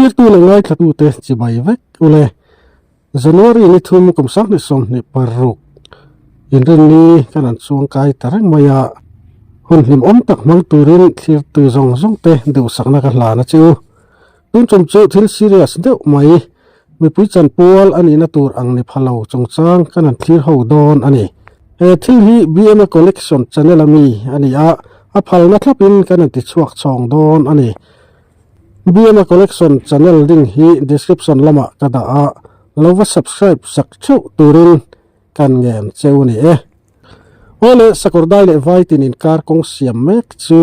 thil tu le ngai thatu te chi bai vek ule January ni thum kum sak ni som ni paruk in ren ni kan an chuang kai tarang maya hun hlim om tak mang turin thlir tu zong zong te deu sakna ka hla na chu tun chom chu thil serious deuh mai mi pui chan pol ani na tur ang ni phalo chongchang kan an thlir ho don ani thil hi BMA collection channel ami ani a phal na thlapin kan an ti chuak chong don ani BMA collection channel ding hi description lama kada a lova subscribe sak chu turin kan ngem cheu ni ole sakordai le vaitin in kar kong siam mek chu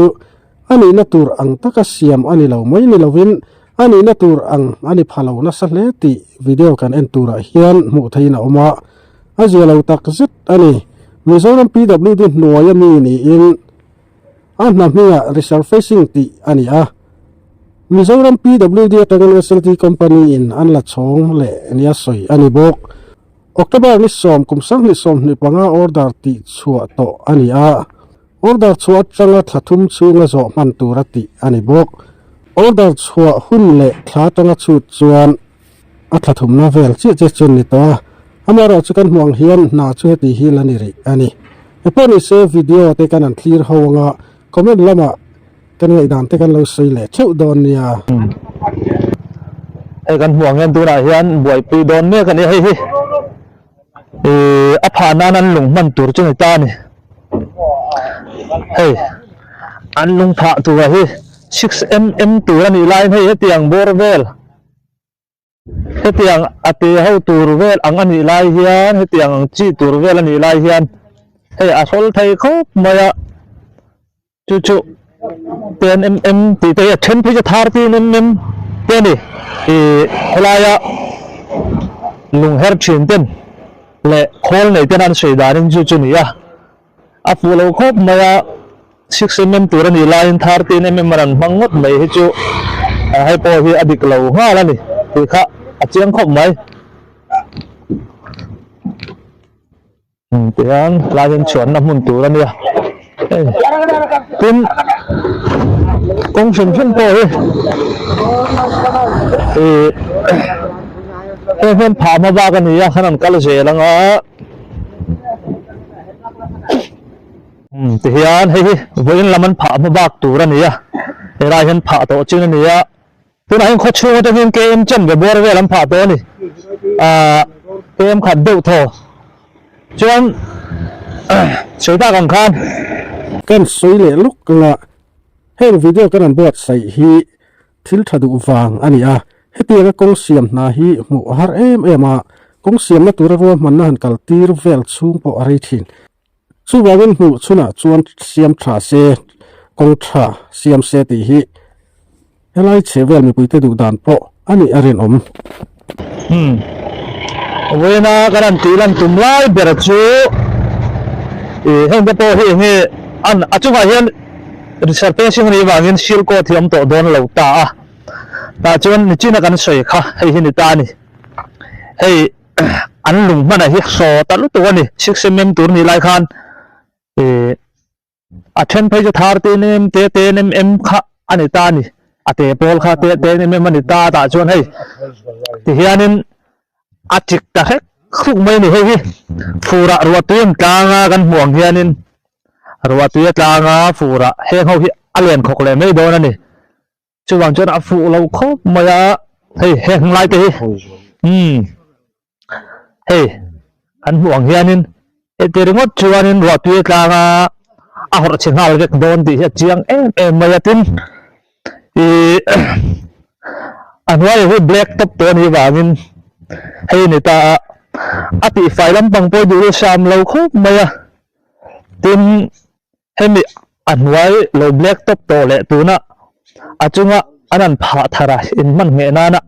ani na tur ang taka siam ani lo mai ni lovin ani na tur ang ani phalo na sa hle ti video kan en tura hian mu thaina oma azelo tak zet ani Mizoram PWD noya mi ni in na mia resurfacing ti ani Mizoram PWD Tangan SLT company in an la chong le nia soi ani bok October ni som kumsang ni som ni panga order ti chua to ani order chua changa thathum chunga zo man turati ani bok order chua hun le thla tanga chu chuan a thathum na vel chi che chun ni to amara chukan muang hian na chu ti hi lani ri ani eponi se video te kan an clear hawanga comment lama kan ngai dan te kan lo sei le theu don nia kan muang hian tura hian buai pi don me kan hi a phana nan lung man tur chu ni ta ni hey an lung pha tu hi 6mm tur ani line hei hetiang borvel hetiang ate ho tur vel ang ani lai hian hetiang ang chi tur vel ani lai hian hei a sol thei khop maya chu 10mm ti te 10 phi 13mm te ni helaya lung her chin ten le khol nei ten an sei danin chu ni a fulo khop maya 6mm tur ani line 13mm maran mangot mai hi chu hai po hi adik lo ha la ni ti kha a chiang khop mai tiang la hin chuan na mun tur ani tin kong shin shin po hi em pha ma ba kan ni khanan kal je langa ti hian hei voin laman pha ma bak tur ani ra hian pha to chin ani tuna hin kho chu ta hin ke em chen ve bor ve lam pha to ni em khat deu tho chuan soi ta kan khan kan soi le luk la heng video kan an bot sai hi thil thadu wang ani hetianga kong siam na hi mu har ema kong siam na tur ro man na han kal tir vel chung po ari thin chu wangin mu chuna chuan siam tha se kong tha siam se ti hi helai chevel mi puite du dan po ani arin om wena karan tilan tumlai ber chu heng po hi nge an achunga hian reservation ni wangin sil ko thiam to don lo ta ta chuan ni china kan soi kha hei hi ni ta ni hei an lung mana hi so ta lu to ni 6mm tur ni lai khan a 10 page 13mm te 10mm kha ani ta ni ate pol kha te 10mm ani ta ta chuan hei ti hianin achik ta hek khuk mai ni hei fura ruatuen tanga kan muang hianin ruatue tanga fura heng ho hi alian khok le mai don ani chuwang chuan a fu lo khop maya hei heng lai te hei kan muang hianin etiringot chuanin ruatue tanga a hor chingal vek don ti hi chiang em maya tin anwai hu black top to ni wangin hei ni ta ati failam pang po du sam lo khop maya tin hemi anwai lo black top to le tuna achunga anan pha thara in man nge na na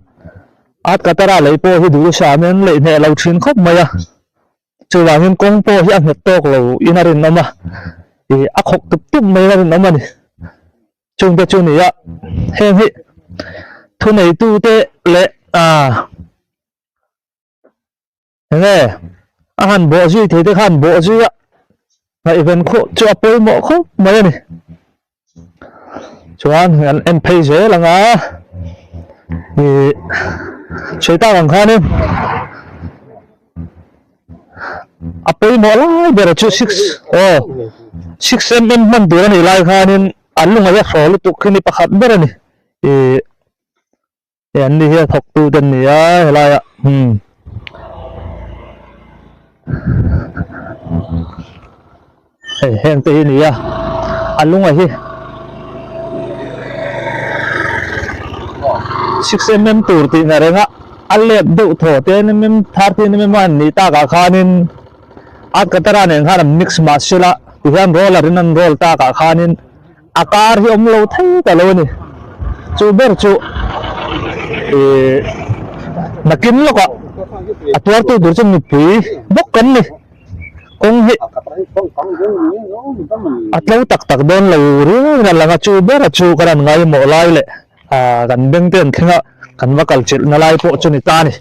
at katara le po hi du samen le ne lo thin khop maya chuwangin kong po hi ang tok lo inarin nama a khok tup tup mai na nama ni chung te chu ni hem hi thu nei tu te le nghe han bộ duy thế thì han bộ duy vậy vẫn khổ cho bơi mỏ khóc mấy này cho anh em pay dễ là ngã Cerita ang kanin apoy mo lang pero 6 mm man doon nilay kanin alung ay solo to kini pakat bera ni yan ni hiya thok tu dan ni ya helaya hen te ni ya alung ay 6 mm tur ti na renga alep do tho te ni mem thar ti ni mem an ni ta ka khanin at katara ne khanam mix masula tihan roller in roll ta ka khanin akar hi omlo thai ta lo ni chu ber chu nakin lo ka atwar tu dur chu ni pui bok kan ni kong hi atlo tak don lo ri na langa chu ber chu karan ngai mo lai le kan beng ten thinga kan wakal chil na lai po chu ni ta ni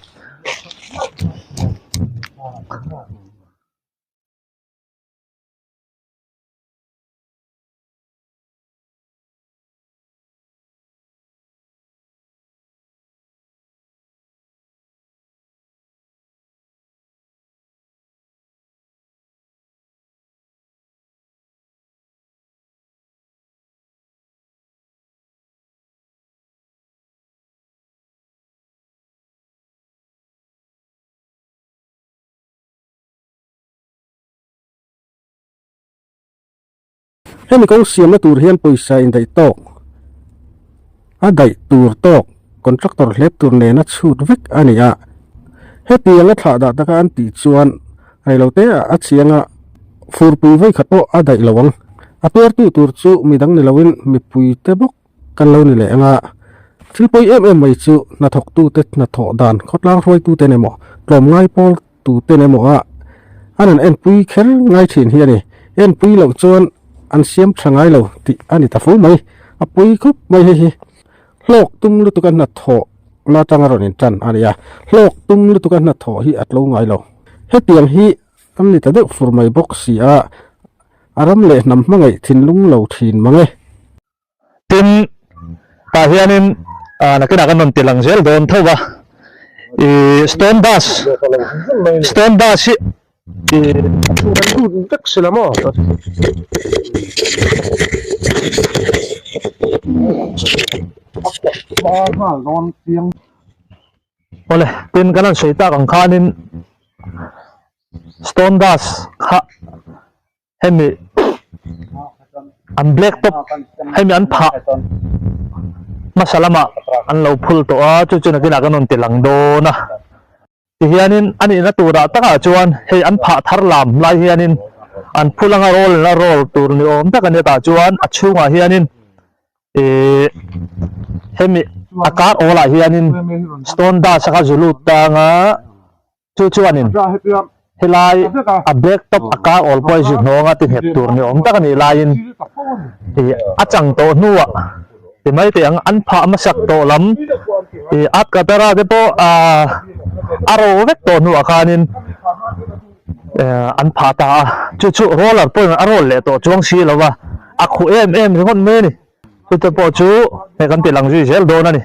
hemi kong siam na tur hian poisa in dai tok a dai tur tok contractor hlep tur ne na chut vek ania he tiang a thla da taka an ti chuan ai lo te a chianga fur pui vai khato a dai lawang a tur chu midang ni lawin mi pui te bok kan lo ni le anga thilpoi mai chu na thok tu te na tho dan khotlang roi tu te ne mo tlom ngai pol tu te ne mo a anan en pui kher ngai thin hi ani en pui lo chuan an siam thangai lo ti ani ta fu mai a pui khup mai hi hlok tum lu tukan na tho la tangaron in tan ania hlok tum lu tukan na tho hi atlo ngai lo he tiang hi am ni ta de fur mai box si a aram le nam mangai thin lung lo thin mangai tin ta hianin nakina kan non tilang zel don thowa stone dash tak sila mo ole tin kanan seita kang khanin stone dash kha hemi an black top hemi an pha masalama an lo phul to a chu chu nakina kan non tilang do na hianin ani na tura taka chuan hei an pha thar lam lai hianin an phulanga roll tur ni om taka ne ta chuan a chunga hianin hemi akar ola hianin stone da saka zulu tanga chu chuanin helai a black top akar all boys no nga ti het tur ni om taka ni lain a chang to nuwa ti mai te an pha masak to lam at katara de po aro vek to nu akhanin an pha ta chu roller po arol le to chuang si lawa akhu em ngon me ni tu po chu he kan tilang ji sel do na ni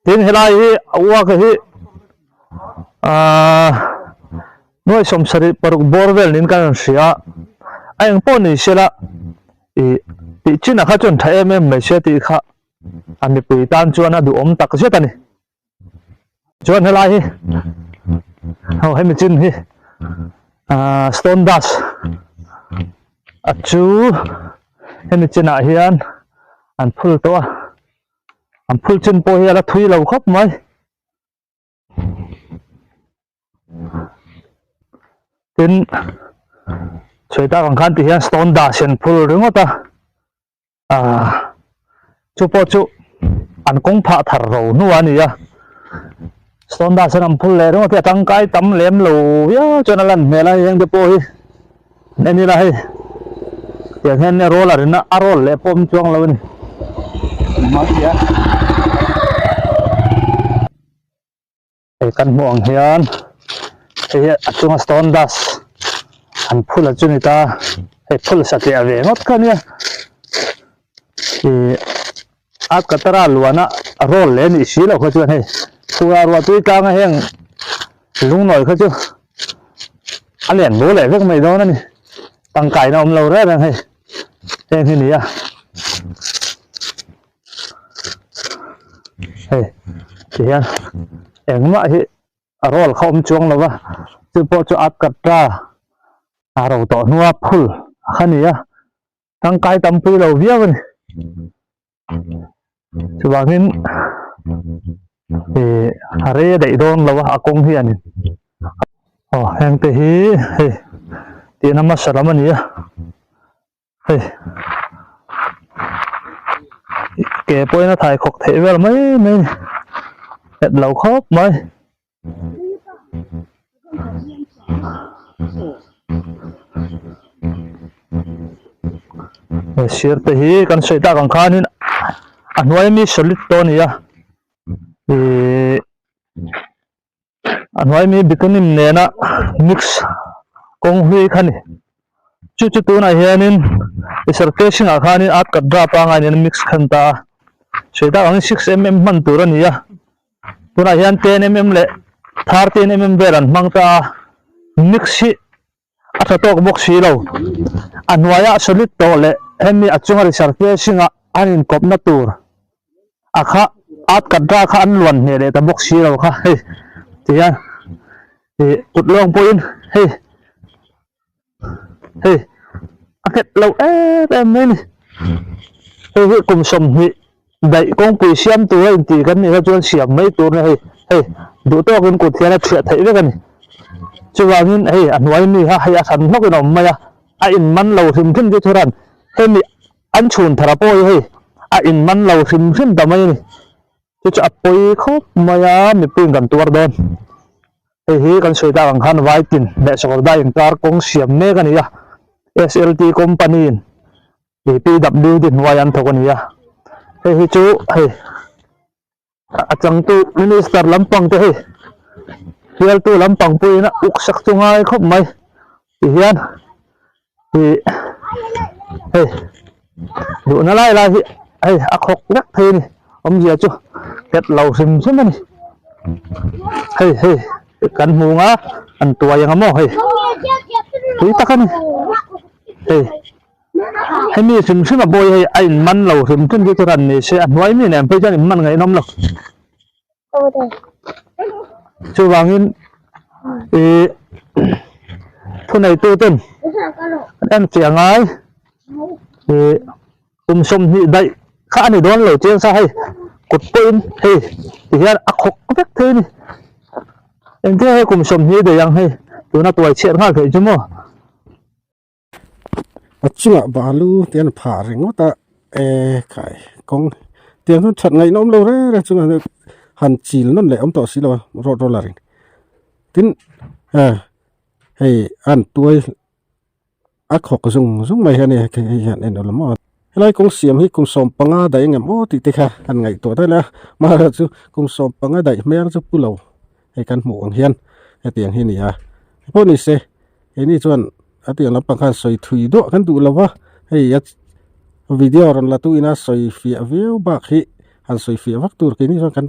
tin helai hi awa ka hi noi som sari paruk borvel nin kan sia ayang po ni sela ti china kha chon tha em me se ti kha ami pui tan chuan adu om tak se ta ni chuan helai hi hau hemi chin hi stone dash achu hemi china hian an phul to an phul chin po hi ala thui lo khop mai tin choita kang khan ti hian stone dash en phul ringota chu po chu an kong pha thar ro nu ani ya stone dash an phul le ro ti tang kai tam lem lo ya chona lan mela yang de po hi neni la hi ya hen ne roller na arol le pom chuang lo ni ma ya kan mo ang hian achunga stone dash an phul a chuni ta phul sa ke ave ngot kan ya at katara luana roll lên thì xí là khó chuyện hay khu ra rồi tôi cao ngay hang lúc nổi khó chưa anh liền bố lại với mày đó này tăng cải nó ông lâu đấy đang hay hang thế này à hey thì anh em mà hi roll không chuông đâu à chứ bộ cho áp cắt ra đầu tỏ nua phul khăn này à tăng cải tầm phi đầu viết vậy chứ bằng nên thì hare đẩy đòn là à công hiền hang te hi tiền năm sát lắm anh nhỉ kẻ bôi nó thải khóc thế về là mấy mấy hẹn lâu khóc mấy xịt te hi kan sợi ta kan khan anh nói mi solid to nhỉ thì anh nói mi vitamin này na mix công huy khăn chú chú tu này hianin dissertation a khanin at kadra pa nga nin mix khan ta seta ang 6mm man tur ani ya tu na hian 10mm le 13mm veran mang ta mix hi athatok box hi lo anwaya solid to le hemi achunga dissertation a anin kopna tur akha at kadra kha an luan ne le ta box hi lo kha tiyan utlong point cái lâu em này cái cùng sầm thì đẩy con quỷ xem tôi anh thì cái này nó cho xem mấy tôi này đủ to cái cột thì nó sẽ thấy đấy cái này chứ vào như anh nói như hay thành nó cái nào mà anh man lâu thì thêm cái thôi rằng thêm anh chuồn thà bôi anh man lâu thì thêm tầm ấy chứ cho bôi khóc mà mình pin cầm tua đơn thì cái sợi ta bằng khăn vai tin để cho đại những cái con xem mấy cái này SLT company thì PW din wayan to kaniya hey chú hey achang tu minister lampang te hey hial tu lampang pui na uksak chungai khop mai thì hian thì hey đủ nó lại là hey akhok nak the ni om gì chú kết lâu sim sim ni hey kan mu nga an tua yang mo hey tí ta kan hay mi sim sim mà bôi hay anh man lâu sim trên cái thằng này sẽ nói mi này bây giờ mình man ngày năm lâu chưa vàng in thu này tôi tên em trẻ ngái sông như đây khá này đón lời trên sao hay cột tên thì hiện học biết thế này em thấy cùng sông như để rằng hay tôi nó tuổi chuyện khác vậy chứ mà chunga balu tian pha ring ta kai kong tian thun chat ngai nom lo re chunga han chil non le om to si lo ro la ring tin hey an tuai a khok zung mai hani ke han en lo mo lai kong siam hi kong som panga dai ngam o ti te kha an ngai to ta la ma ra chu kong som panga dai mer chu pulo he kan mu ang hian he tiang hi ni a po ni se he ni chuan atiang lampang khan soi thui do kan du lawa hei video ron la tu ina soi fia view ba khi han soi fia vak tur ke ni kan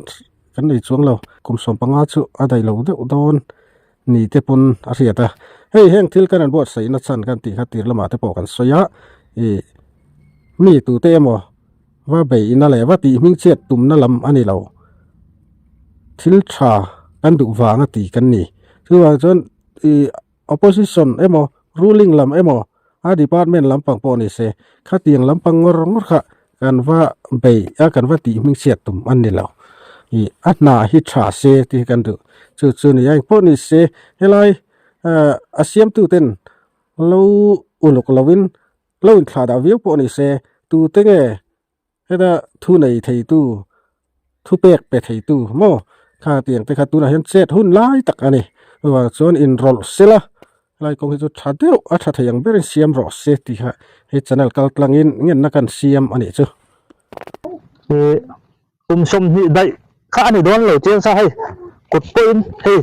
nei chuang lo kum som panga chu adai lo de udon ni te pun a riata hei heng thil kan an bot sai na chan kan ti khatir lama te po kan soya mi tu te mo wa be ina le wa ti ming chet tum na lam ani lo thil tha kan du wanga ti kan ni chu wa chon opposition emo ruling lam emo a department lampang po ni se khatiang lampang ngor kha kan wa be a kan wa ti ming siat tum an ni lo I atna hi tha se ti kan du chu ni yang po ni se helai asiam tu ten lo uluk lawin loin kha da viu po ni se tu te nge heda thu nei thei tu thu pek pe thei tu mo kha tiang te kha tu na hian set hun lai tak ani wa chon in rol sela lai kong hi chu thadeu a tha thayang berin siam ro se ti ha he channel kal tlangin ngen na kan siam ani chu som hi dai kha ani don lo chen sa hay cột pin thì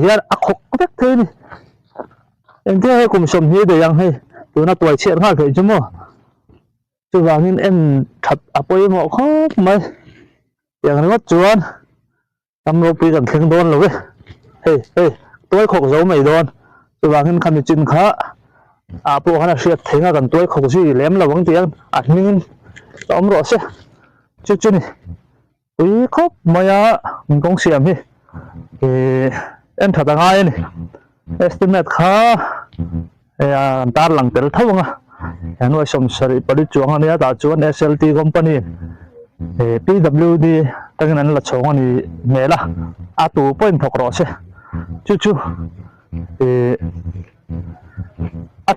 hiện akhok biết thế ni em thấy cùng som hi để yang hay tôi nó tuổi chuyện khác vậy chứ mà chứ vào nên em thật à bôi mọ khó mà อย่างนี้ว่าจวนทำโรปีกันเข่งโดนเลยเว้ยเฮ้ยตัวขกเจ้าไม่โดนตัววางเงินคำจินขาพวกนั้นเสียถึงกันตัวขกซี่เลี้ยมระวังเตียงอัดมินต้อมรอเสียจุดนี่อุ้ยครบมายามันกงเสียมพี่เอ็นถัดง่ายนี่estimate ขาตาหลังเตลท่งเห็นว่าสมศรีปริจวงอันนี้ตาจวน SLT company PWD ตั้งนั้นละชงอันนี้เมล่ะตัวpoint ถกรอเสียจู่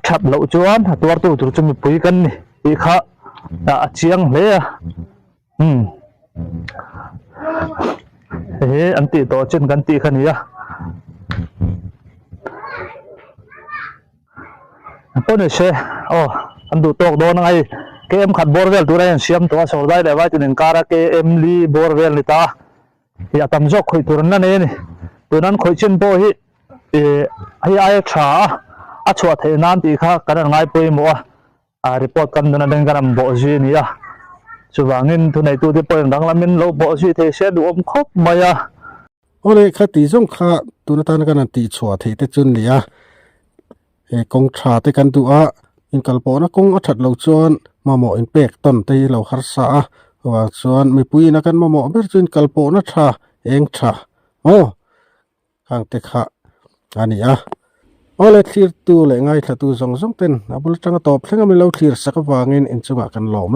ชัดเหล่าจวนตัวตัวจะมีปุยกันนี่อีกข้าเชียงเลยอันตีตัวเช่นกันตีขันนี้ต้นเชื่ออันดูตกโดนไงเกมขัดบอร์เวลตัวนั้นเสียมตัวสาวได้เลยว่าจะหนึ่งการะเกมลีบอร์เวลนี่ตาอย่าทำจอกคุยตัวนั้นนี่ตัวนั้นคุยชินโบฮิให้ไอ้ชาชัวเทนันตีข้ากันง่ายไปหมดรีพอร์ตกันตัวนั้นกันบ่จีนี่ช่วงเงินตัวไหนตัวที่เปิดดังละมินเราบ่จีเทเสดูอมครบมายาโอ้เลยข้าตีส่งข้าตัวนั้นกันตีชัวเทแต่จุนเลยกงชาเตกันตัวอินกัลปอนะกงอัดเหล่าจวนมาหมออินเป็กต้นตีเหล่าคาร์ซาว่าจวนมีปุยนักันมาหมอเบอร์จุนกัลปอนะชาเองชาโอ้ข้างเตะอันนี้โอ้เลยคลีร์ตัวเลยง่ายถ้าตัวส่งเต็นบุลจังตอบเพื่อไม่เล่าคลีร์สักวางเงินอินจุกกันหล่อไหม